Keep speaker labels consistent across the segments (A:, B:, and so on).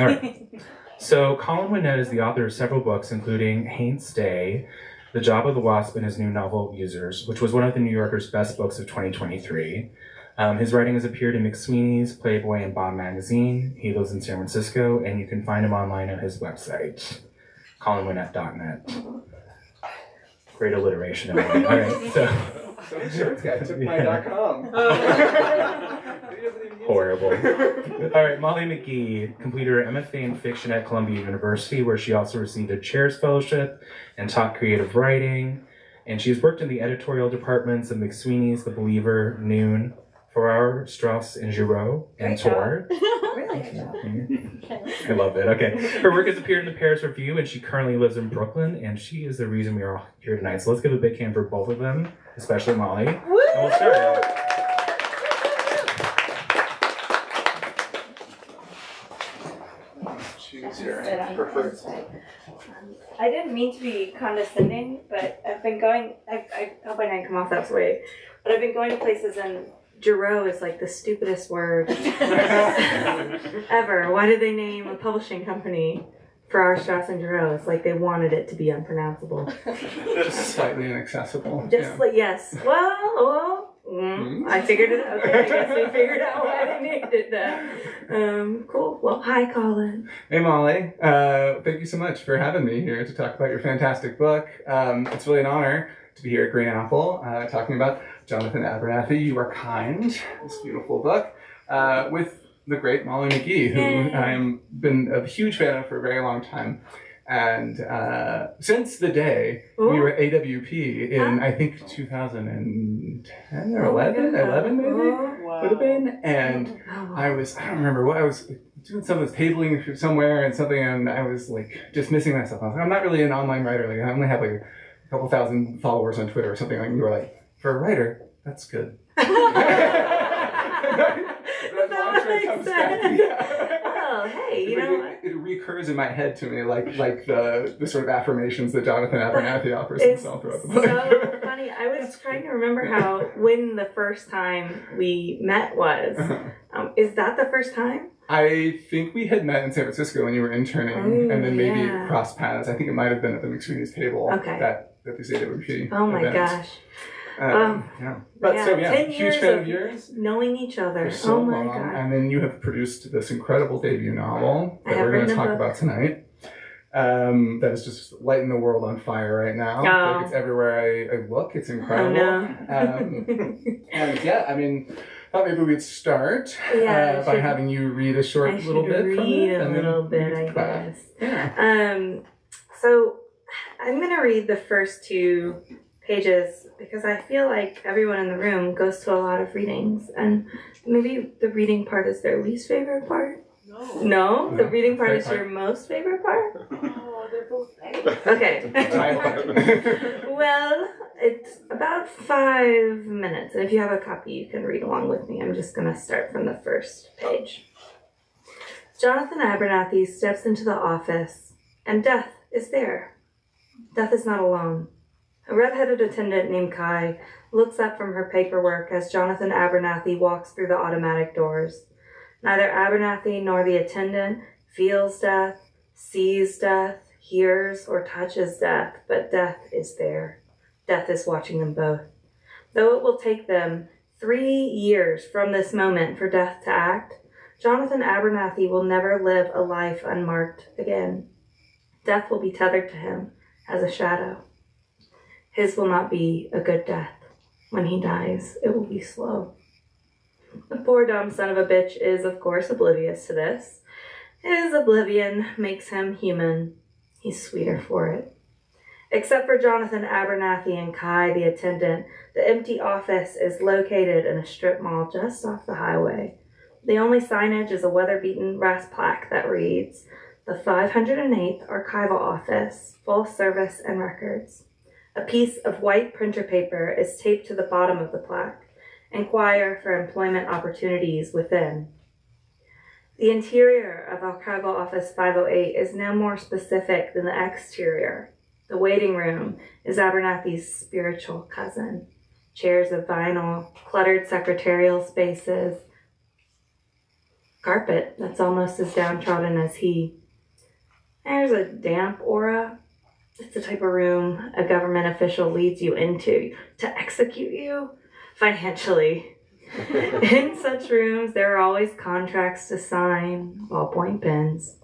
A: All right. So Colin Winnette is the author of several books, including Hain't Stay, The Job of the Wasp, and his new novel, Users, which was one of the New Yorker's best books of 2023. His writing has appeared in McSweeney's, Playboy, and Bomb magazine. He lives in San Francisco, and you can find him online at his website, colinwinnette.net. Great alliteration. All right, so
B: insurance guy took my .com.
A: Horrible. All right, Molly McGhee completed her MFA in fiction at Columbia University, where she also received a Chairs Fellowship and taught creative writing. And she's worked in the editorial departments of McSweeney's, The Believer, Noon, 4 Hour, Strauss and Giroux, and Tor.
C: Really?
A: I love it. Okay. Her work has appeared in the Paris Review, and she currently lives in Brooklyn, and she is the reason we are all here tonight. So let's give a big hand for both of them, especially Molly.
C: Woo!
A: And we'll start.
B: Choose your preferred.
C: I didn't mean to be condescending, but I've been going, I hope I didn't come off that way, but I've been going to places and Giroux is like the stupidest word ever. Why did they name a publishing company for our Strauss and Giroux? It's like they wanted it to be unpronounceable.
B: Just slightly inaccessible.
C: Just like, yes. Well, I figured it out. Okay, I guess we figured out why they named it that. Cool. Well, hi, Colin.
B: Hey, Molly. Thank you so much for having me here to talk about your fantastic book. It's really an honor to be here at Green Apple talking about Jonathan Abernathy, You Are Kind, this beautiful book, with the great Molly McGhee, who I've been a huge fan of for a very long time. And since the day we were at AWP in, I think, 2010 or 11 maybe, would have been. And I don't remember what I was doing, some of this tabling somewhere and something, and I was like just missing myself. I was like, I'm not really an online writer. Like, I only have like a couple thousand followers on Twitter or something. Like, you were like, for a writer, that's good.
C: Oh, hey, you know what?
B: It recurs in my head to me like the sort of affirmations that Jonathan Abernathy offers himself throughout the book.
C: So funny. I was trying to remember when the first time we met was. Is that the first time?
B: I think we had met in San Francisco when you were interning, and then maybe crossed paths. I think it might have been at the McSweeney's table that this AWP
C: Oh my
B: event.
C: gosh.
B: But
C: 10
B: huge fan of yours.
C: Knowing each other.
B: For so
C: my
B: long.
C: God.
B: And then you have produced this incredible debut novel that we're going to talk about tonight. That is just lighting the world on fire right now. Like it's everywhere I look. It's incredible. And yeah, I mean, thought maybe we'd start by having you read a short little bit from it.
C: A little bit, I guess. Yeah. So I'm going to read the first 2 pages because I feel like everyone in the room goes to a lot of readings, and maybe the reading part is their least favorite part. No, the reading part is your most favorite part.
D: Oh, they're both nice.
C: Okay. Well, it's about 5 minutes, and if you have a copy, you can read along with me. I'm just going to start from the first page. Jonathan Abernathy steps into the office, and Death is there. Death is not alone. A red-headed attendant named Kai looks up from her paperwork as Jonathan Abernathy walks through the automatic doors. Neither Abernathy nor the attendant feels death, sees death, hears or touches death, but death is there. Death is watching them both. Though it will take them 3 years from this moment for death to act, Jonathan Abernathy will never live a life unmarked again. Death will be tethered to him as a shadow. His will not be a good death. When he dies, it will be slow. The poor dumb son of a bitch is, of course, oblivious to this. His oblivion makes him human. He's sweeter for it. Except for Jonathan Abernathy and Kai, the attendant, the empty office is located in a strip mall just off the highway. The only signage is a weather-beaten brass plaque that reads, "The 508th Archival Office, Full Service and Records." A piece of white printer paper is taped to the bottom of the plaque. Inquire for employment opportunities within. The interior of Archival Office 508 is no more specific than the exterior. The waiting room is Abernathy's spiritual cousin. Chairs of vinyl, cluttered secretarial spaces, carpet that's almost as downtrodden as he. There's a damp aura. It's the type of room a government official leads you into to execute you financially. In such rooms, there are always contracts to sign, ballpoint pens.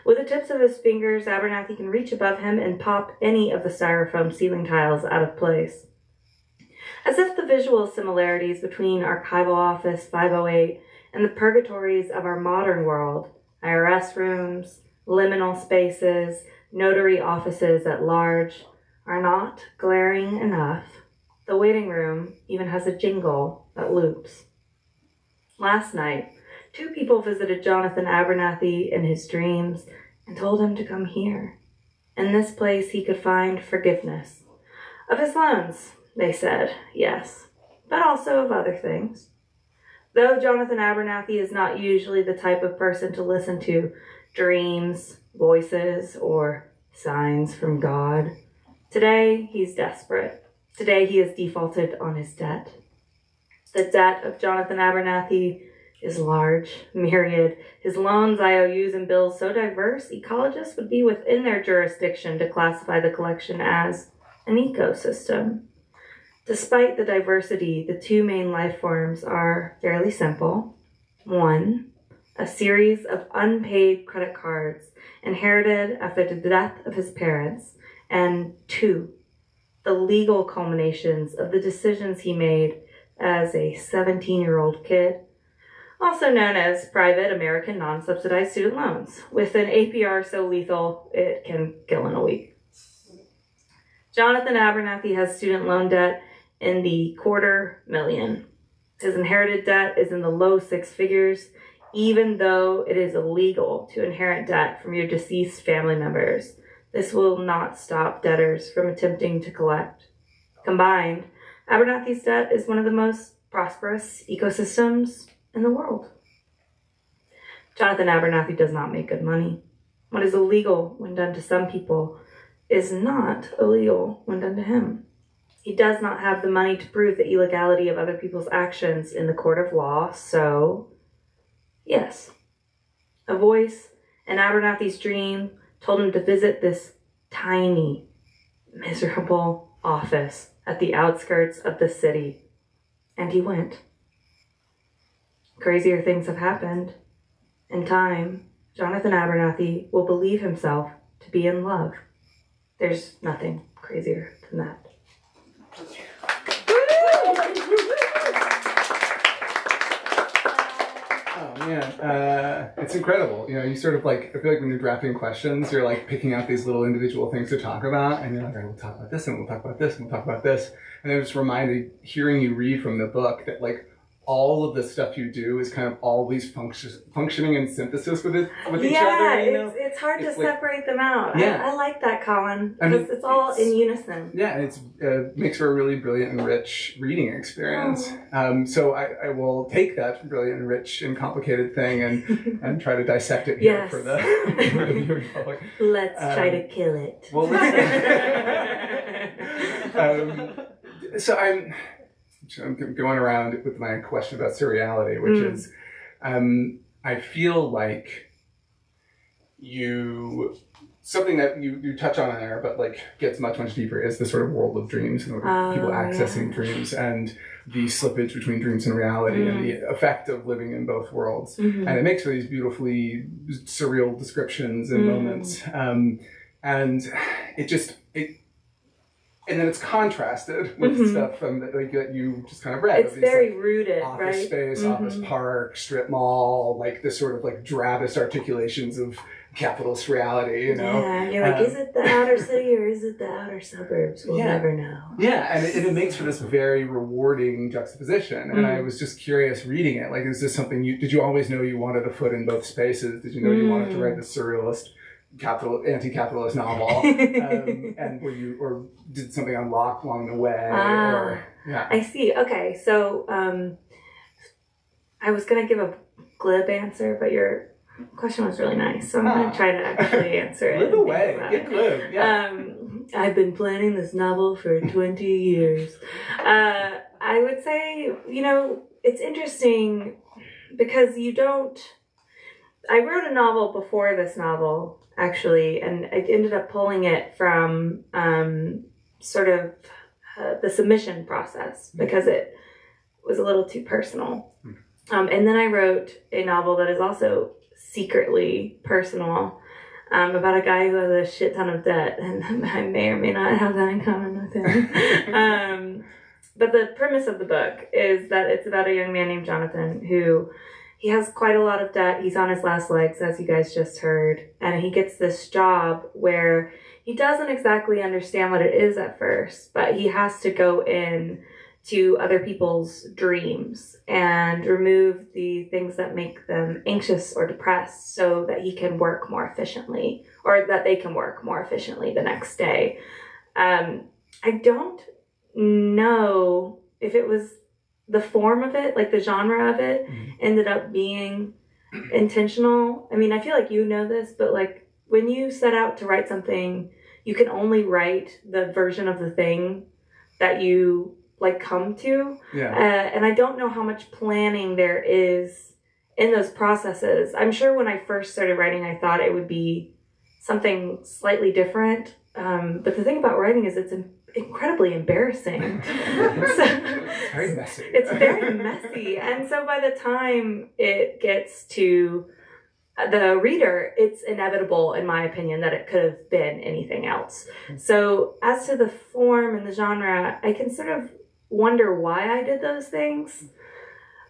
C: With the tips of his fingers, Abernathy can reach above him and pop any of the styrofoam ceiling tiles out of place. As if the visual similarities between Archival Office 508 and the purgatories of our modern world, IRS rooms, liminal spaces, notary offices at large, are not glaring enough. The waiting room even has a jingle that loops. Last night, 2 people visited Jonathan Abernathy in his dreams and told him to come here. In this place he could find forgiveness. Of his loans, they said, yes, but also of other things. Though Jonathan Abernathy is not usually the type of person to listen to dreams, voices, or signs from God, today he's desperate. Today he has defaulted on his debt. The debt of Jonathan Abernathy is large, myriad. His loans, IOUs, and bills so diverse, ecologists would be within their jurisdiction to classify the collection as an ecosystem. Despite the diversity, the 2 main life forms are fairly simple. 1, a series of unpaid credit cards inherited after the death of his parents, and 2, the legal culminations of the decisions he made as a 17-year-old kid, also known as private American non-subsidized student loans, with an APR so lethal it can kill in a week. Jonathan Abernathy has student loan debt in the $250,000. His inherited debt is in the low 6 figures, even though it is illegal to inherit debt from your deceased family members. This will not stop debtors from attempting to collect. Combined, Abernathy's debt is one of the most prosperous ecosystems in the world. Jonathan Abernathy does not make good money. What is illegal when done to some people is not illegal when done to him. He does not have the money to prove the illegality of other people's actions in the court of law, so yes. A voice in Abernathy's dream told him to visit this tiny, miserable office at the outskirts of the city, and he went. Crazier things have happened. In time, Jonathan Abernathy will believe himself to be in love. There's nothing crazier than that.
B: Oh man, it's incredible. You know, you sort of like, I feel like when you're drafting questions, you're like picking out these little individual things to talk about, and you're like, all right, we'll talk about this, and we'll talk about this, and we'll talk about this. And I'm just reminded, hearing you read from the book, that like all of the stuff you do is kind of always functioning in synthesis with each other. You know?
C: It's hard
B: it's
C: to
B: like,
C: separate them out.
B: Yeah.
C: I like that, Colin,
B: I mean,
C: because it's all in unison.
B: Yeah, and it makes for a really brilliant and rich reading experience. So I will take that brilliant and rich and complicated thing and try to dissect it here for the viewing public.
C: Let's try to kill it.
B: Well, so I'm going around with my question about seriality, which is, I feel like something that you touch on in there, but like gets much, much deeper, is the sort of world of dreams and people accessing dreams and the slippage between dreams and reality and the effect of living in both worlds. And it makes for these beautifully surreal descriptions and moments. And and then it's contrasted with stuff that you just kind of read.
C: It's very rooted,
B: office
C: right?
B: space, office park, strip mall, like this sort of like drabbest articulations of capitalist reality, you know?
C: Yeah, you're like, is it the outer city or is it the outer suburbs? We'll never know.
B: Yeah, and it makes for this very rewarding juxtaposition. And I was just curious reading it. Like, is this something did you always know you wanted a foot in both spaces? Did you know you wanted to write this surrealist anti-capitalist novel, and or did something unlock along the way? I see.
C: Okay, so I was gonna give a glib answer, but your question was really nice, so I'm gonna try to actually answer it.
B: Glib away, get glib. Yeah.
C: I've been planning this novel for 20 years. I would say, it's interesting because you don't I wrote a novel before this novel, actually, and I ended up pulling it from sort of the submission process because it was a little too personal. And then I wrote a novel that is also secretly personal about a guy who has a shit ton of debt, and I may or may not have that in common with him. But the premise of the book is that it's about a young man named Jonathan who he has quite a lot of debt. He's on his last legs, as you guys just heard, and he gets this job where he doesn't exactly understand what it is at first, but he has to go in to other people's dreams and remove the things that make them anxious or depressed so that he can work more efficiently, or that they can work more efficiently the next day. I don't know if it was the form of it, like the genre of it, ended up being intentional. I mean, I feel like you know this, but like when you set out to write something, you can only write the version of the thing that you like come to.
B: Yeah.
C: And I don't know how much planning there is in those processes. I'm sure when I first started writing, I thought it would be something slightly different. But the thing about writing is it's incredibly embarrassing.
B: It's very messy.
C: It's very messy. And so by the time it gets to the reader, it's inevitable, in my opinion, that it could have been anything else. So as to the form and the genre, I can sort of wonder why I did those things,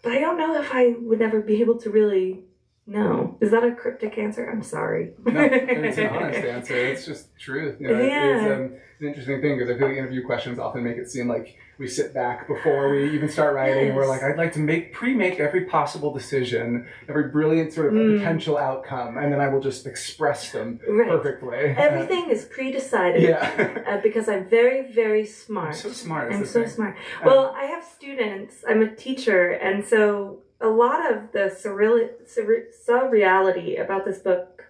C: but I don't know if I would ever be able to really know. Is that a cryptic answer? I'm sorry.
B: No, it's an honest answer. It's just truth. You know,
C: Yeah.
B: It's an interesting thing because I feel like interview questions often make it seem like we sit back before we even start writing.
C: Yes.
B: We're like, I'd like to pre-make every possible decision, every brilliant sort of potential outcome, and then I will just express them perfectly.
C: Everything is pre-decided.
B: Yeah.
C: Because I'm very, very smart.
B: I'm so smart.
C: I'm so smart. Well, I have students. I'm a teacher, and so a lot of the surreality about this book,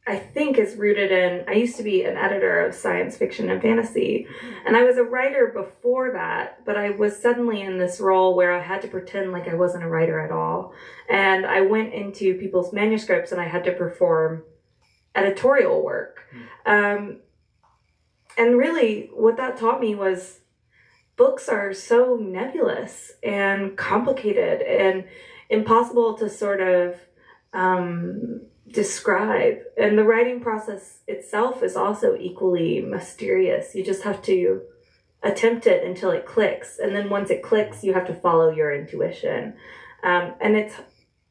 C: I think, is rooted in, I used to be an editor of science fiction and fantasy, and I was a writer before that, but I was suddenly in this role where I had to pretend like I wasn't a writer at all. And I went into people's manuscripts and I had to perform editorial work. And really what that taught me was books are so nebulous and complicated and impossible to sort of describe. And the writing process itself is also equally mysterious. You just have to attempt it until it clicks. And then once it clicks, you have to follow your intuition. And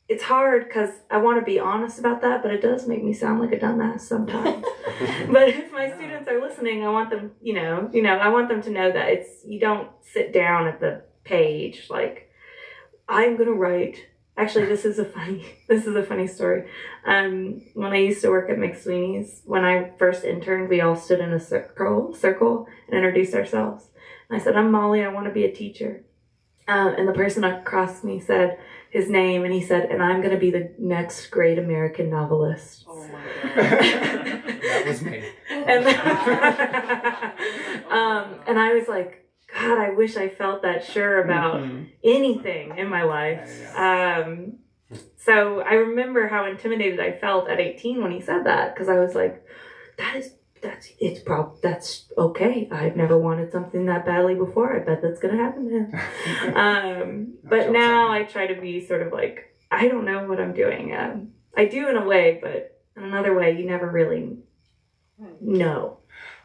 C: it's hard because I want to be honest about that, but it does make me sound like a dumbass sometimes. But if my students are listening, I want them, I want them to know that you don't sit down at the page like, I'm going to write. Actually, this is a funny story. When I used to work at McSweeney's, when I first interned, we all stood in a circle and introduced ourselves. And I said, I'm Molly, I want to be a teacher. And the person across me said his name, and he said, and I'm going to be the next great American novelist.
D: Oh my God.
B: That was me.
C: And I was like, God, I wish I felt that sure about anything in my life. So I remember how intimidated I felt at 18 when he said that, because I was like, that's okay. I've never wanted something that badly before. I bet that's gonna happen to him. But now I try to be sort of like, I don't know what I'm doing. I do in a way, but in another way, you never really know.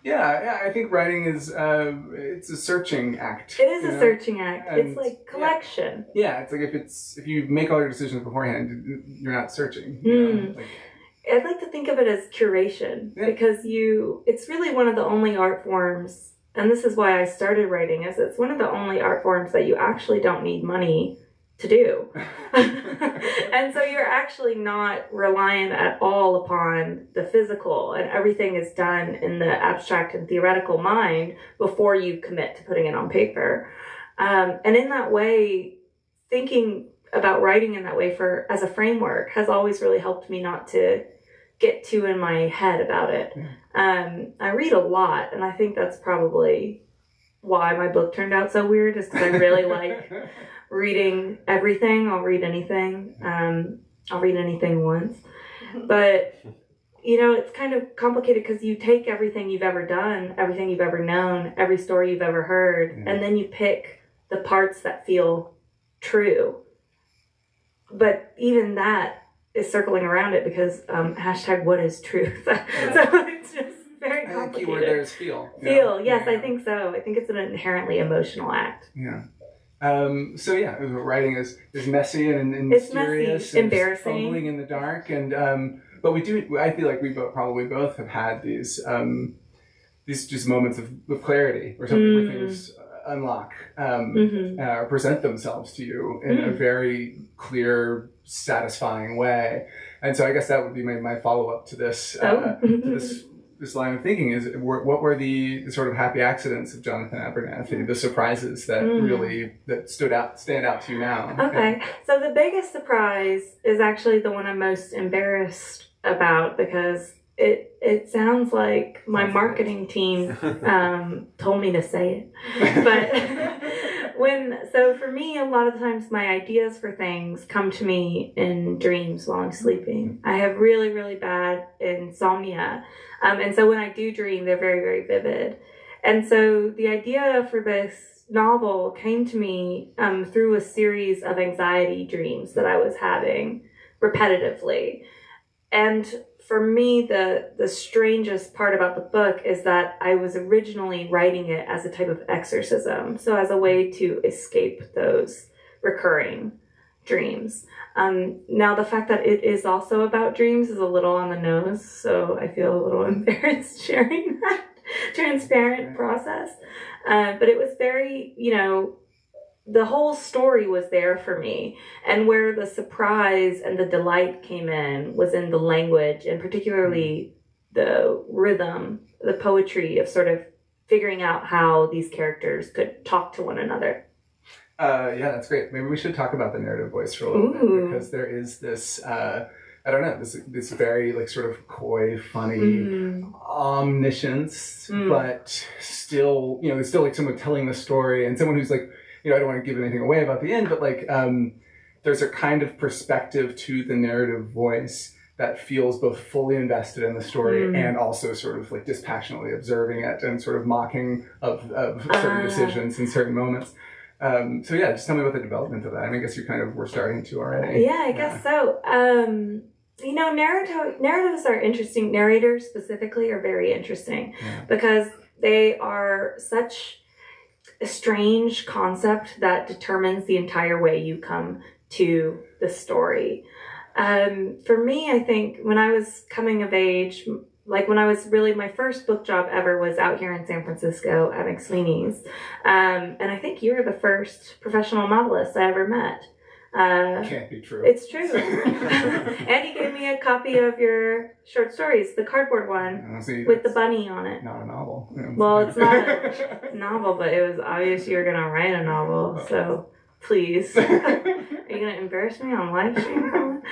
B: Yeah, I think writing is it's a searching act.
C: It is a searching act. And it's like collection.
B: Yeah, it's like if you make all your decisions beforehand, you're not searching.
C: I'd like to think of it as curation because it's really one of the only art forms, and this is why I started writing, is it's one of the only art forms that you actually don't need money to do. And so you're actually not reliant at all upon the physical, and everything is done in the abstract and theoretical mind before you commit to putting it on paper. And in that way, thinking about writing in that way as a framework has always really helped me not to get too in my head about it. I read a lot, and I think that's probably why my book turned out so weird, is because I really like reading everything. I'll read anything. I'll read anything once. But, you know, it's kind of complicated because you take everything you've ever done, everything you've ever known, every story you've ever heard, and then you pick the parts that feel true. But even that is circling around it because hashtag what is truth. So it's just very complicated.
B: The key word there is feel.
C: Feel, yes, I think so. I think it's an inherently emotional act.
B: Yeah. So yeah, writing is messy and mysterious,
C: messy, embarrassing,
B: fumbling in the dark, and but we do. I feel like we probably both have had these just moments of clarity or something where things unlock or present themselves to you in a very clear, satisfying way. And so I guess that would be my follow up to this this line of thinking is what were the sort of happy accidents of Jonathan Abernathy, the surprises that really stand out to you now?
C: Okay, so the biggest surprise is actually the one I'm most embarrassed about because it sounds like my marketing team told me to say it. But so for me, a lot of the times my ideas for things come to me in dreams while I'm sleeping. I have really, really bad insomnia. And so when I do dream, they're very, very vivid. And so the idea for this novel came to me through a series of anxiety dreams that I was having repetitively. And for me, the strangest part about the book is that I was originally writing it as a type of exorcism. So as a way to escape those recurring dreams. Now, the fact that it is also about dreams is a little on the nose, so I feel a little embarrassed sharing that transparent process. But it was very, the whole story was there for me. And where the surprise and the delight came in was in the language, and particularly the rhythm, the poetry of sort of figuring out how these characters could talk to one another.
B: Yeah, that's great. Maybe we should talk about the narrative voice for a little bit, because there is this, this very like sort of coy, funny omniscience, but still, there's still like someone telling the story and someone who's like, I don't want to give anything away about the end, but like, there's a kind of perspective to the narrative voice that feels both fully invested in the story and also sort of like dispassionately observing it and sort of mocking of certain decisions in certain moments. So yeah, just tell me about the development of that. I mean, I guess you kind of were starting to already.
C: Yeah, I guess so. Narratives are interesting. Narrators specifically are very interesting because they are such a strange concept that determines the entire way you come to the story. For me, I think when I was coming of age, like when I was really, my first book job ever was out here in San Francisco at McGhee's. And I think you were the first professional novelist I ever met.
B: Can't be true.
C: It's true. And you gave me a copy of your short stories, the cardboard one, with the bunny on it.
B: Not a novel.
C: Well, it's not a novel, but it was obvious you were going to write a novel. So please. Are you going to embarrass me on live stream, Colin?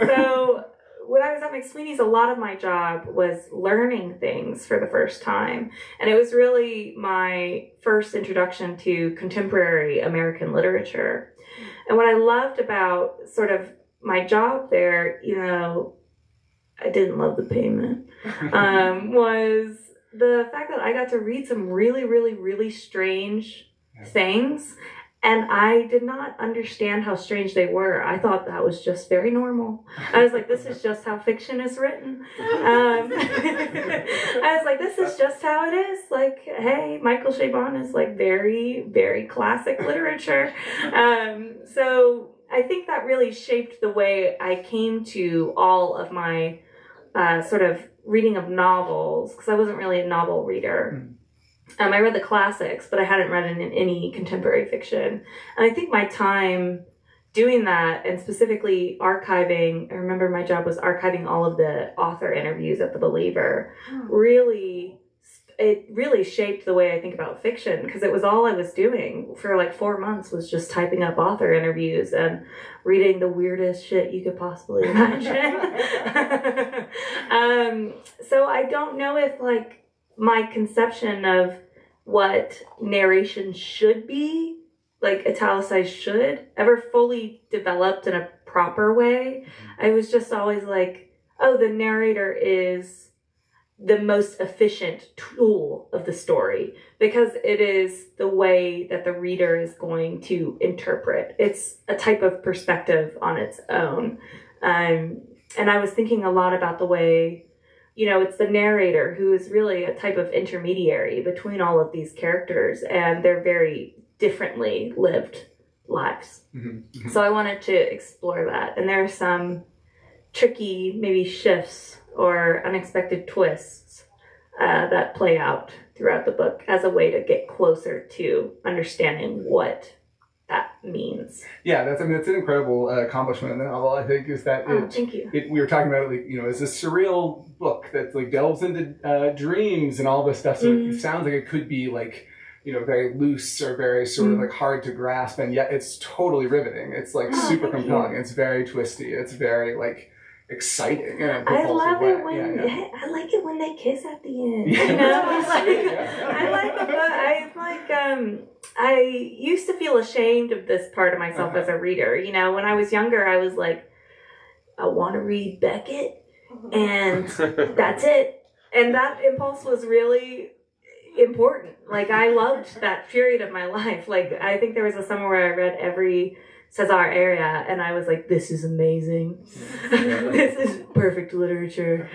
C: So when I was at McSweeney's, a lot of my job was learning things for the first time. And it was really my first introduction to contemporary American literature. And what I loved about sort of my job there, I didn't love the payment, was the fact that I got to read some really, really, really strange things. And I did not understand how strange they were. I thought that was just very normal. I was like, this is just how fiction is written. I was like, this is just how it is. Like, hey, Michael Chabon is like very, very classic literature. So I think that really shaped the way I came to all of my sort of reading of novels, because I wasn't really a novel reader. I read the classics, but I hadn't read any contemporary fiction. And I think my time doing that, and specifically archiving, I remember my job was archiving all of the author interviews at The Believer, really shaped the way I think about fiction, because it was all I was doing for like 4 months was just typing up author interviews and reading the weirdest shit you could possibly imagine. So I don't know if like my conception of what narration should be, like italicized should, ever fully developed in a proper way. I was just always like, oh, the narrator is the most efficient tool of the story because it is the way that the reader is going to interpret. It's a type of perspective on its own. And I was thinking a lot about the way, you know, it's the narrator who is really a type of intermediary between all of these characters and their very differently lived lives. So I wanted to explore that. And there are some tricky maybe shifts or unexpected twists that play out throughout the book as a way to get closer to understanding what that means.
B: Yeah, that's an incredible accomplishment in the novel. I think is that
C: thank you.
B: We were talking about it, like, you know, it's a surreal book that like delves into dreams and all this stuff. So it sounds like it could be like, you know, very loose or very sort of like hard to grasp, and yet it's totally riveting. It's like super compelling. It's very twisty. It's very like exciting.
C: I love it when I like it when they kiss at the end. You know, it's like I like the book. I used to feel ashamed of this part of myself as a reader. You know, when I was younger, I was like, I want to read Beckett, and that's it. And that impulse was really important. Like, I loved that period of my life. Like, I think there was a summer where I read every Cesar area, and I was like, this is amazing. This is perfect literature.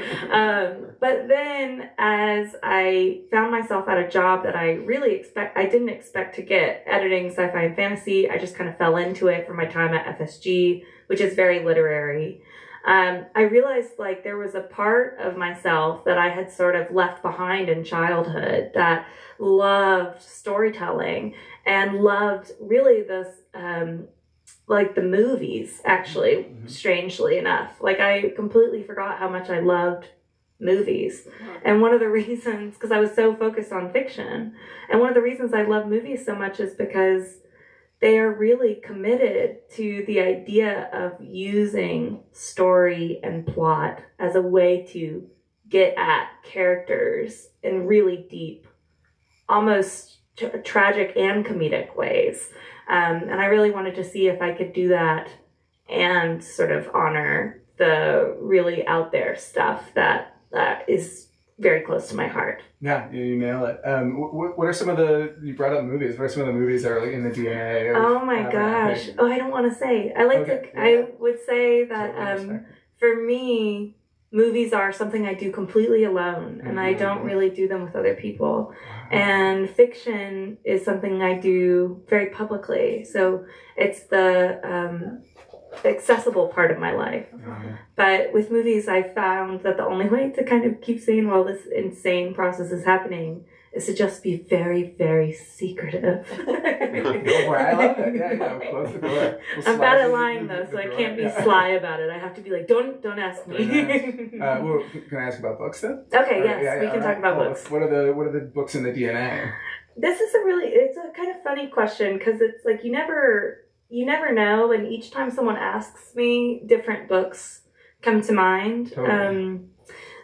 C: But then as I found myself at a job that I didn't expect to get, editing sci-fi and fantasy, I just kind of fell into it from my time at FSG, which is very literary. I realized like there was a part of myself that I had sort of left behind in childhood that loved storytelling and loved really this, like the movies, actually, strangely enough. Like, I completely forgot how much I loved movies. And one of the reasons, because I was so focused on fiction, and one of the reasons I love movies so much is because they are really committed to the idea of using story and plot as a way to get at characters in really deep, almost tragic and comedic ways. And I really wanted to see if I could do that and sort of honor the really out there stuff that is very close to my heart.
B: Yeah, you nail it. What are some of you brought up movies, what are some of the movies that are like in the DNA?
C: Oh my gosh. Oh, I don't want to say. I would say that for me, movies are something I do completely alone, and I don't really do them with other people. And fiction is something I do very publicly. So it's the accessible part of my life. But with movies, I found that the only way to kind of keep saying while this insane process is happening is to just be very, very secretive.
B: Go for it. I love it. Yeah, close the door.
C: I'm bad at lying though, so I can't be sly about it. I have to be like, don't ask me.
B: Well, can I ask about books then?
C: Okay, yes, we can talk about books.
B: What are the books in the DNA?
C: This is it's a kind of funny question because it's like you never know, and each time someone asks me, different books come to mind. Totally.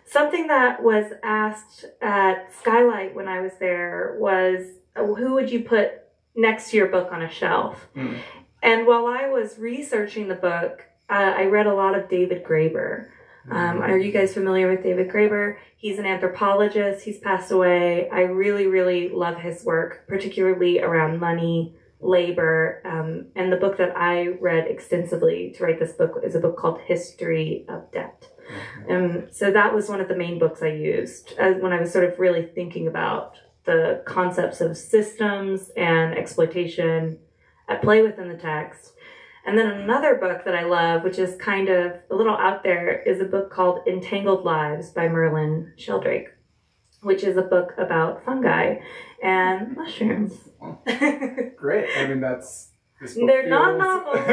C: Something that was asked at Skylight when I was there was, who would you put next to your book on a shelf? And while I was researching the book, I read a lot of David Graeber. Are you guys familiar with David Graeber? He's an anthropologist. He's passed away. I really, really love his work, particularly around money, labor, and the book that I read extensively to write this book is a book called History of Debt. So that was one of the main books I used when I was sort of really thinking about the concepts of systems and exploitation at play within the text. And then another book that I love, which is kind of a little out there, is a book called Entangled Lives by Merlin Sheldrake, which is a book about fungi and mushrooms.
B: Great. I mean,
C: they're not novels,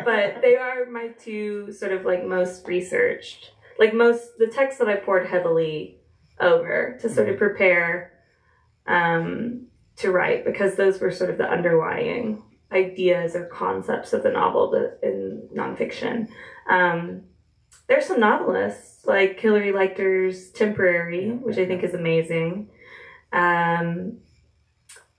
C: but they are my two sort of like most researched, like the texts that I poured heavily over to sort of prepare to write, because those were sort of the underlying ideas or concepts of the novel in nonfiction. There's some novelists like Hilary Leichter's Temporary, which I think is amazing.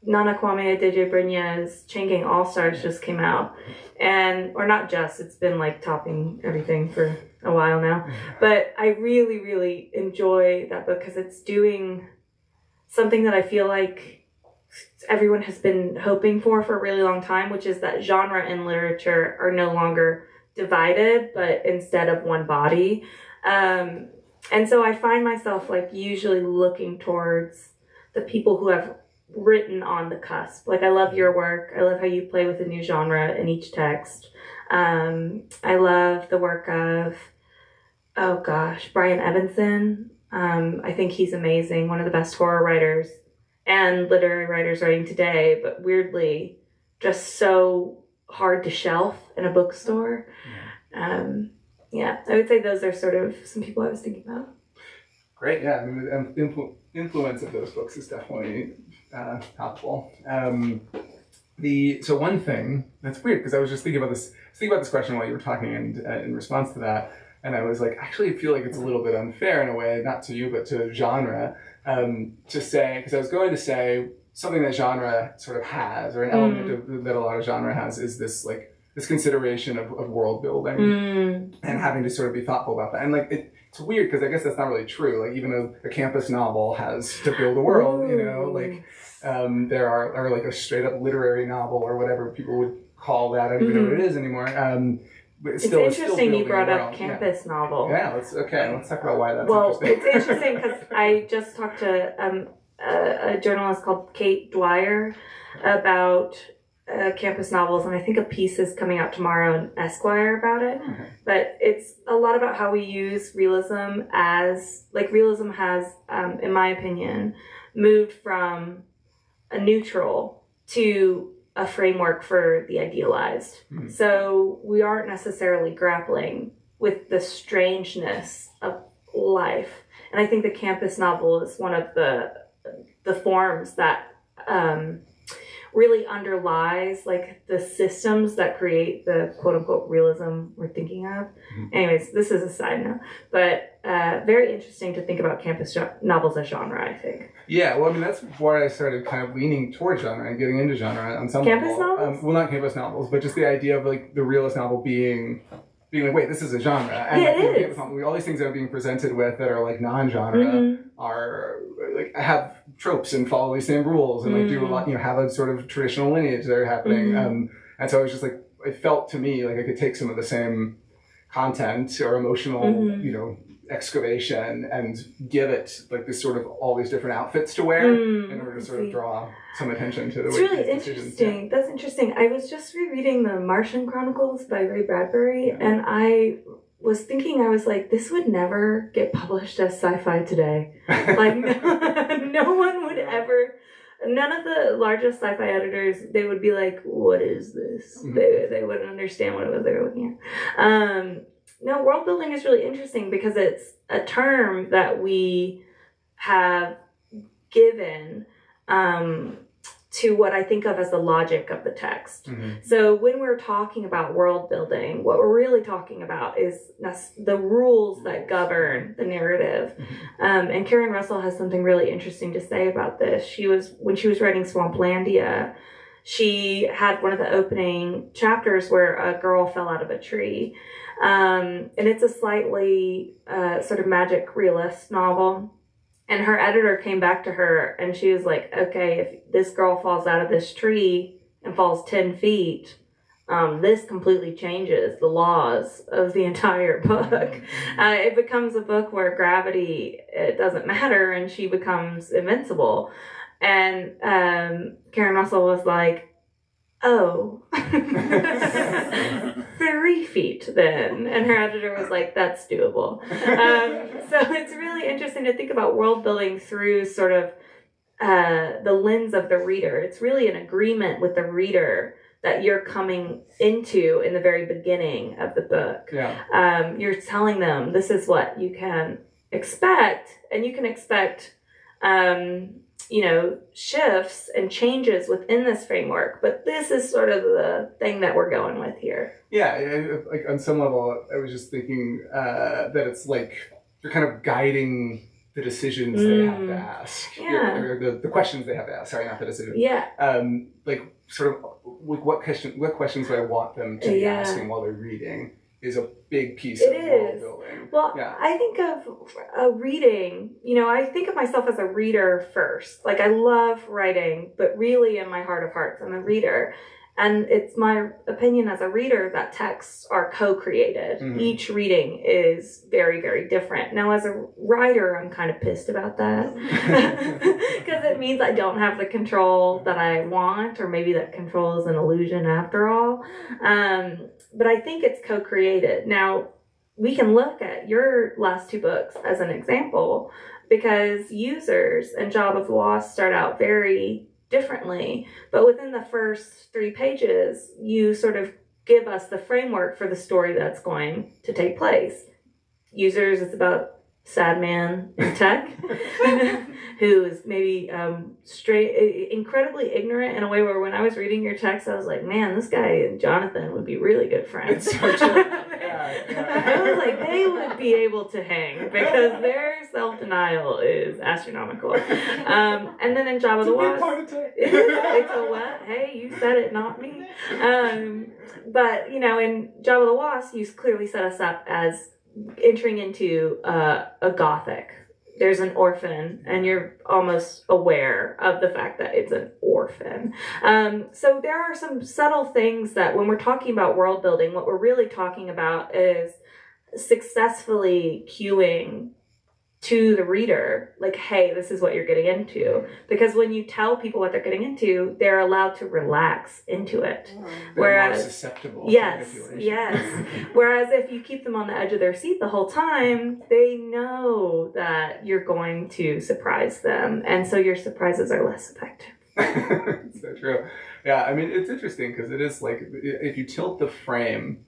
C: Nana Kwame Adejebrinya's Chain Gang All Stars just came out, or not just, it's been like topping everything for a while now. But I really, really enjoy that book because it's doing something that I feel like everyone has been hoping for a really long time, which is that genre and literature are no longer divided, but instead of one body. And so I find myself like usually looking towards the people who have written on the cusp. Like, I love your work. I love how you play with a new genre in each text. I love the work of, Brian Evanson. I think he's amazing. One of the best horror writers and literary writers writing today, but weirdly just so hard to shelf in a bookstore. I would say those are sort of some people I was thinking about.
B: Great, yeah. I mean, the influence of those books is definitely helpful. So one thing that's weird, because I was just thinking about this question while you were talking, and in response to that, and I was like, actually, I feel like it's a little bit unfair in a way, not to you, but to genre, to say, because I was going to say something that genre sort of has, or an element that a lot of genre has, is this like this consideration of world building and having to sort of be thoughtful about that, and like it's weird because I guess that's not really true. Like, even a campus novel has to build a world, like there are like a straight up literary novel or whatever people would call that. I don't even know what it is anymore. But
C: it's interesting you brought up campus novel.
B: Yeah, let's talk about why that's
C: interesting.
B: Well,
C: it's interesting because I just talked to a journalist called Kate Dwyer about campus novels, and I think a piece is coming out tomorrow in Esquire about it. Okay. But it's a lot about how we use realism realism has, in my opinion, moved from a neutral to a framework for the idealized. Mm-hmm. So we aren't necessarily grappling with the strangeness of life. And I think the campus novel is one of the forms that really underlies like the systems that create the quote unquote realism we're thinking of. Mm-hmm. Anyways, this is a side note, but very interesting to think about campus novels as genre, I think.
B: Yeah, well, I mean, that's why I started kind of leaning towards genre and getting into genre on some level.
C: Campus novels?
B: Well, not campus novels, but just the idea of like the realist novel being like, wait, this is a genre. And
C: yeah,
B: like,
C: it is.
B: Campus novel, all these things that are being presented with that are like non-genre are like have tropes and follow these same rules and like do a lot, have a sort of traditional lineage that are happening. And so it was just like, it felt to me like I could take some of the same content or emotional, excavation and give it like this sort of all these different outfits to wear in order to sort of draw some attention to the way
C: really interesting. Yeah. That's interesting. I was just rereading the Martian Chronicles by Ray Bradbury, and I was thinking, I was like, this would never get published as sci-fi today. Like, no one would ever. None of the largest sci-fi editors, they would be like, what is this? They wouldn't understand what it was they were looking at. No, world building is really interesting because it's a term that we have given to what I think of as the logic of the text. Mm-hmm. So when we're talking about world building, what we're really talking about is the rules that govern the narrative. Mm-hmm. And Karen Russell has something really interesting to say about this. When she was writing Swamplandia, she had one of the opening chapters where a girl fell out of a tree. And it's a slightly sort of magic realist novel. And her editor came back to her and she was like, okay, if this girl falls out of this tree and falls 10 feet, this completely changes the laws of the entire book. It becomes a book where gravity, it doesn't matter, and she becomes invincible. And Karen Russell was like, oh, 3 feet then. And her editor was like, that's doable. So it's really interesting to think about world building through sort of the lens of the reader. It's really an agreement with the reader that you're coming into in the very beginning of the book. Yeah. You're telling them this is what you can expect, and you can expect shifts and changes within this framework, but this is sort of the thing that we're going with here.
B: Yeah, like on some level, I was just thinking that it's like you're kind of guiding the decisions they have to ask.
C: Yeah.
B: Or the questions they have to ask. Sorry, not the decisions.
C: Yeah.
B: Like sort of what questions do I want them to be asking while they're reading is a big piece of world building.
C: Well, I think of reading, I think of myself as a reader first. Like, I love writing, but really in my heart of hearts, I'm a reader. And it's my opinion as a reader that texts are co-created. Mm-hmm. Each reading is very, very different. Now, as a writer, I'm kind of pissed about that because it means I don't have the control that I want, or maybe that control is an illusion after all. But I think it's co-created. Now, we can look at your last two books as an example, because Users and Job of the Lost start out very differently, but within the first 3 pages, you sort of give us the framework for the story that's going to take place. Users, it's about sad man in tech who is maybe incredibly ignorant in a way where when I was reading your text, I was like, man, this guy and Jonathan would be really good friends.
B: It's so true.
C: I was like, they would be able to hang because their self-denial is astronomical. And then in Job of the Lost, it's a what? Hey, you said it, not me. But in Job of the Lost, you clearly set us up as entering into a gothic. There's an orphan, and you're almost aware of the fact that it's an orphan. So there are some subtle things that when we're talking about world building, what we're really talking about is successfully cueing to the reader, like, hey, this is what you're getting into. Because when you tell people what they're getting into, they're allowed to relax into it.
B: They're more susceptible.
C: Yes. Whereas if you keep them on the edge of their seat the whole time, they know that you're going to surprise them. And so your surprises are less effective.
B: So true. Yeah, I mean, it's interesting because it is like, if you tilt the frame,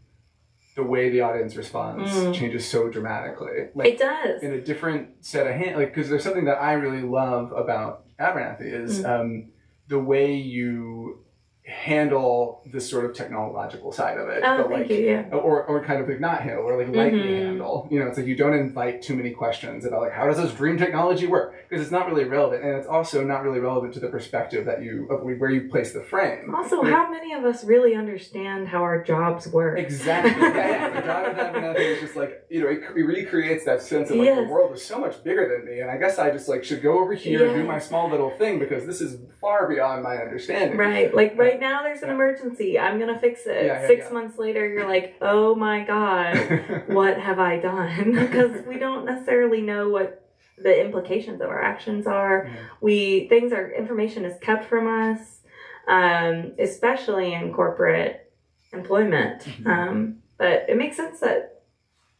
B: the way the audience responds changes so dramatically. Like,
C: it does.
B: In a different set of hands. Like, because there's something that I really love about Abernathy is the way you handle this sort of technological side of it.
C: Oh, thank you, yeah.
B: Or kind of like not handle, or like lightly handle. It's like you don't invite too many questions about like, how does this dream technology work? Because it's not really relevant, and it's also not really relevant to the perspective that where you place the frame.
C: Also, how many of us really understand how our jobs work?
B: Exactly. The job of Abernathy is just like, it recreates that sense of like, the world is so much bigger than me, and I guess I just like should go over here and do my small little thing because this is far beyond my understanding.
C: Right. Like right now there's an emergency. I'm going to fix it. 6 months later, you're like, oh my God, what have I done? Because we don't necessarily know what the implications of our actions are. Information is kept from us, especially in corporate employment. But it makes sense that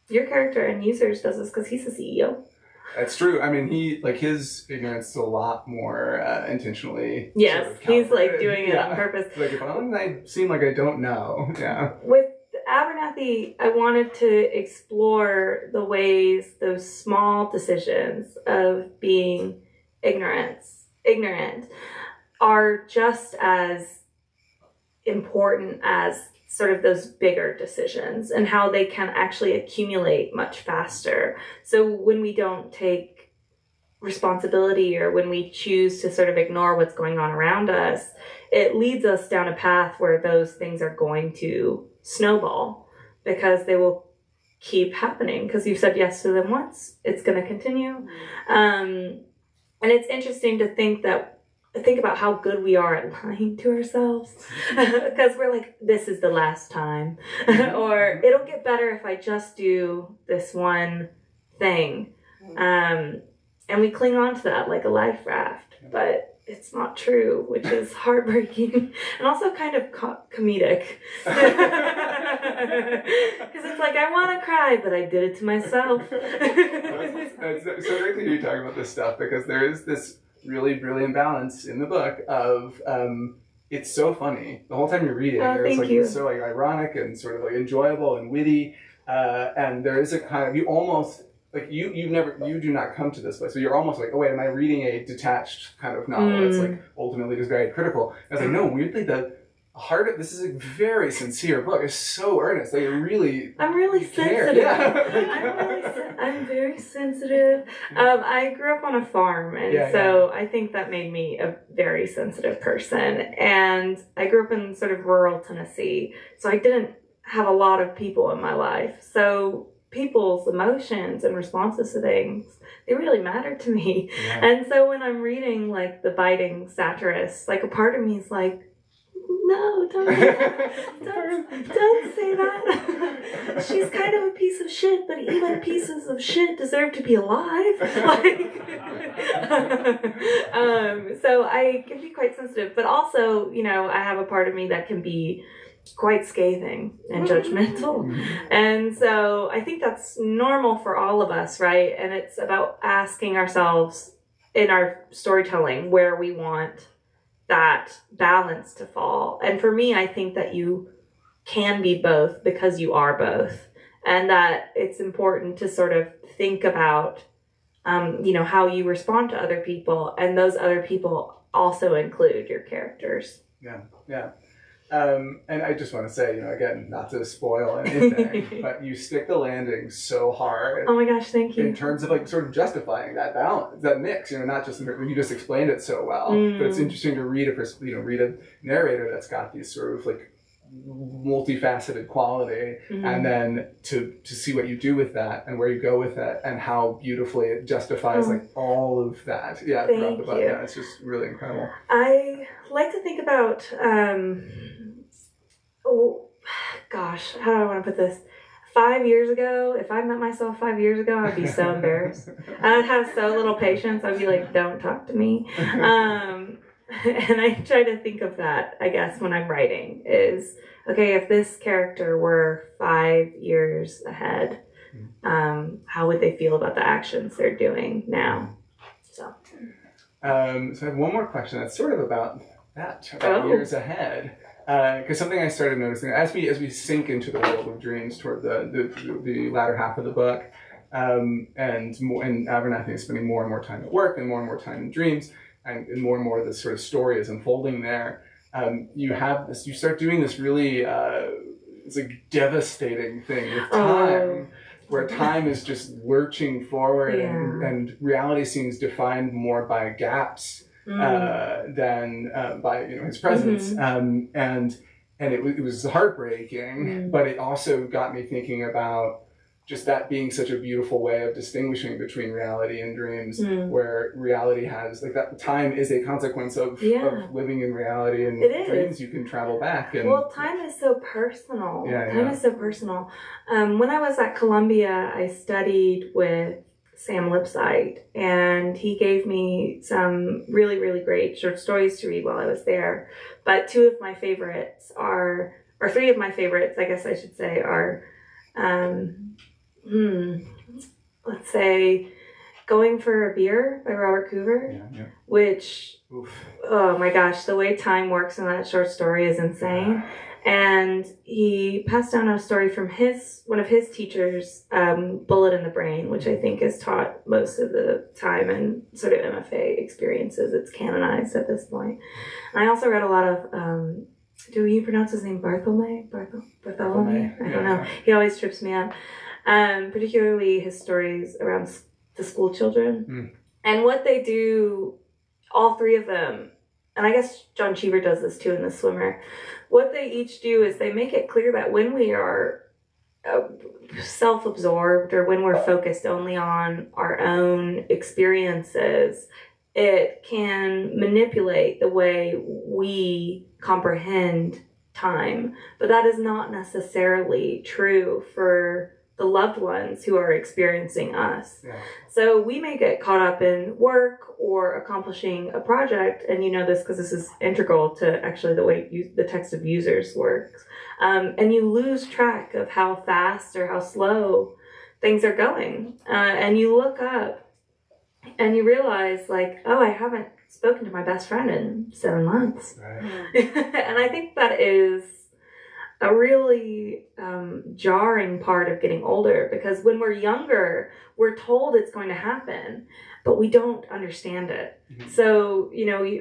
C: your character in Users does this because he's the CEO.
B: That's true. I mean, his ignorance is a lot more intentionally.
C: Yes,
B: sort of
C: he's like doing it on purpose.
B: Like, if I seem like I don't know. Yeah.
C: With Abernathy, I wanted to explore the ways those small decisions of being ignorant are just as important as sort of those bigger decisions and how they can actually accumulate much faster. So when we don't take responsibility or when we choose to sort of ignore what's going on around us, it leads us down a path where those things are going to snowball because they will keep happening because you've said yes to them once. It's going to continue. And it's interesting to think about how good we are at lying to ourselves because we're like, this is the last time or it'll get better if I just do this one thing. And we cling on to that like a life raft, but it's not true, which is heartbreaking and also kind of comedic because it's like, I want to cry, but I did it to myself.
B: It's so great to hear you talking about this stuff because there is this really brilliant balance in the book of it's so funny the whole time you're reading. It's so like ironic and sort of like enjoyable and witty, and there is a kind of, you almost like you do not come to this place, so you're almost like, oh wait, am I reading a detached kind of novel that's like ultimately just very critical? I was like, no, weirdly this is a very sincere book. It's so earnest. Like,
C: I'm really
B: care.
C: sensitive.
B: Yeah.
C: I'm very sensitive. I grew up on a farm, and I think that made me a very sensitive person. And I grew up in sort of rural Tennessee, so I didn't have a lot of people in my life. So people's emotions and responses to things, they really mattered to me.
B: Yeah.
C: And so when I'm reading like the biting satirist, like a part of me is like, no, don't do that. Don't say that. She's kind of a piece of shit, but even pieces of shit deserve to be alive. So I can be quite sensitive, but also, I have a part of me that can be quite scathing and judgmental. And so I think that's normal for all of us, right? And it's about asking ourselves in our storytelling where we want that balance to fall. And for me, I think that you can be both because you are both. And that it's important to sort of think about, how you respond to other people. And those other people also include your characters.
B: Yeah. And I just want to say, again, not to spoil anything, but you stick the landing so hard.
C: Oh my gosh, thank you.
B: In terms of like sort of justifying that balance, that mix, not just you just explained it so well, but it's interesting to read read a narrator that's got these sort of like multifaceted quality, and then to see what you do with that and where you go with it and how beautifully it justifies like all of that. Yeah, throughout the book. Yeah, it's just really incredible.
C: I like to think about how do I want to put this? 5 years ago, if I met myself 5 years ago, I'd be so embarrassed. I'd have so little patience. I'd be like, don't talk to me. And I try to think of that, I guess, when I'm writing is, okay, if this character were 5 years ahead, how would they feel about the actions they're doing now? So
B: I have one more question that's sort of about years ahead. Because something I started noticing as we sink into the world of dreams toward the latter half of the book, and Abernathy is spending more and more time at work and more time in dreams, and more the sort of story is unfolding there. You start doing this really it's a devastating thing with time, where time is just lurching forward, and reality seems defined more by gaps than by his presence. And it was heartbreaking, but it also got me thinking about just that being such a beautiful way of distinguishing between reality and dreams, where reality has like that time is a consequence of living in reality, and dreams you can travel back. And
C: time is so personal. Time is so personal. When I was at Columbia, I studied with Sam Lipsyte, and he gave me some really, really great short stories to read while I was there. But three of my favorites, I guess I should say, are, let's say, Going for a Beer by Robert Coover, which, oh my gosh, the way time works in that short story is insane. And he passed down a story from one of his teachers, Bullet in the Brain, which I think is taught most of the time in sort of MFA experiences. It's canonized at this point. And I also read a lot of, do you pronounce his name Bartholomew? Bartholomew? I don't know. He always trips me up. Particularly his stories around the school children. And what they do, all three of them, and I guess John Cheever does this too in The Swimmer, what they each do is they make it clear that when we are self-absorbed or when we're focused only on our own experiences, it can manipulate the way we comprehend time. But that is not necessarily true for the loved ones who are experiencing us. So we may get caught up in work or accomplishing a project, and you know this because this is integral to actually the way the text of users works, and you lose track of how fast or how slow things are going, and you look up and you realize like, oh, I haven't spoken to my best friend in 7 months. And I think that is a really jarring part of getting older, because when we're younger, we're told it's going to happen, but we don't understand it. Mm-hmm. So,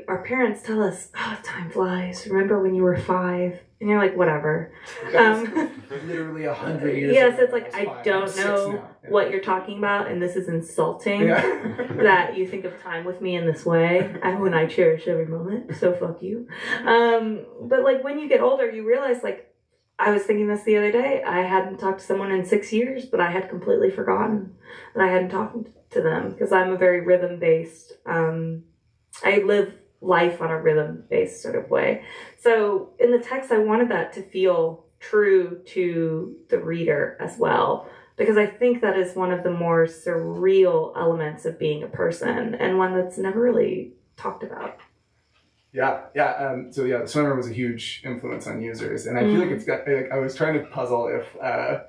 C: our parents tell us, oh, time flies. Remember when you were 5? And you're like, whatever.
B: Literally 100 years
C: yes,
B: ago.
C: it's like, I don't know what you're talking about, and this is insulting that you think of time with me in this way, and when I cherish every moment, so fuck you. But like when you get older, you realize, like, I was thinking this the other day, I hadn't talked to someone in 6 years, but I had completely forgotten that I hadn't talked to them, because I'm a very rhythm-based, I live life on a rhythm-based sort of way. So in the text, I wanted that to feel true to the reader as well, because I think that is one of the more surreal elements of being a person, and one that's never really talked about.
B: So The Swimmer was a huge influence on users, and I feel like it's got, I was trying to puzzle if, I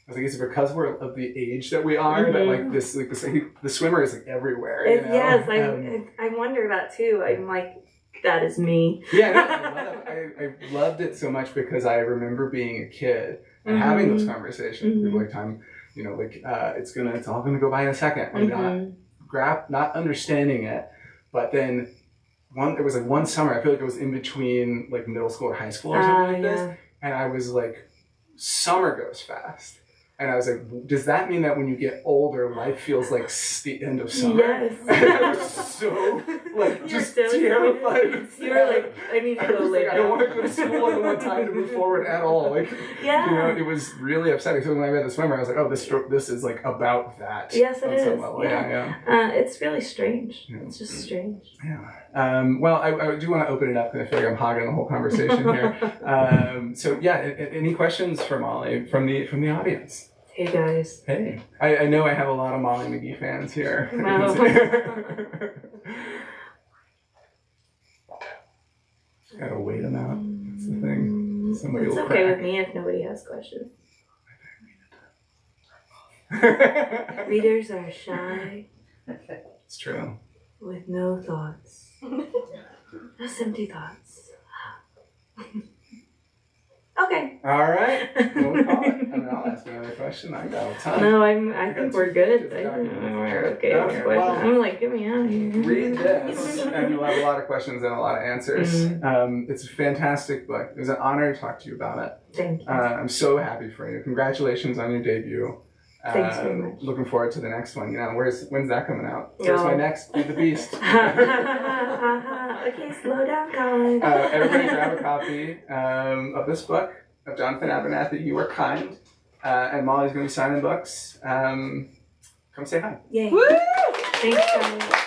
B: was like, is it because we're of the age that we are, that like this, The Swimmer is like everywhere,
C: Yes, I wonder that too. I'm like, that is me.
B: I loved it so much because I remember being a kid and having those conversations with people, like, time, it's all gonna go by in a second. Not understanding it, but then it was like one summer, I feel like it was in between like middle school or high school or something like this, and I was like, summer goes fast. And I was like, does that mean that when you get older, life feels like the end of summer?
C: Yes.
B: And I was so, just terrified.
C: You were like, I need to go later.
B: I don't want to go to school. I don't want time to move forward at all. It was really upsetting. So when I read The Swimmer, I was like, oh, this is like about that.
C: Yes, it is. It's really strange.
B: Yeah.
C: It's just strange.
B: Yeah. Well, I do want to open it up, because I feel like I'm hogging the whole conversation here. Any questions for Molly from the audience?
C: Hey guys.
B: Hey. I know I have a lot of Molly McGhee fans here.
C: Wow.
B: Gotta wait them out. That's the thing. Somebody
C: it's
B: will
C: okay
B: crack.
C: with me if nobody has questions. Readers are shy.
B: It's true.
C: With no thoughts. Just empty thoughts. Okay.
B: All right. We'll call it. I'll ask another question. I got a ton.
C: No, I think we're good. We're okay.
B: Well,
C: I'm like, get me out of here.
B: Read this, and you'll have a lot of questions and a lot of answers. It's a fantastic book. It was an honor to talk to you about it.
C: Thank you.
B: I'm so happy for you. Congratulations on your debut.
C: Thanks very much.
B: Looking forward to the next one. When's that coming out? Where's my next Feed the Beast?
C: Okay, slow down, Colin.
B: Everybody grab a copy of this book of Jonathan Abernathy, You Are Kind. And Molly's going to be signing books. Come say hi.
C: Yay. Woo! Thanks, guys.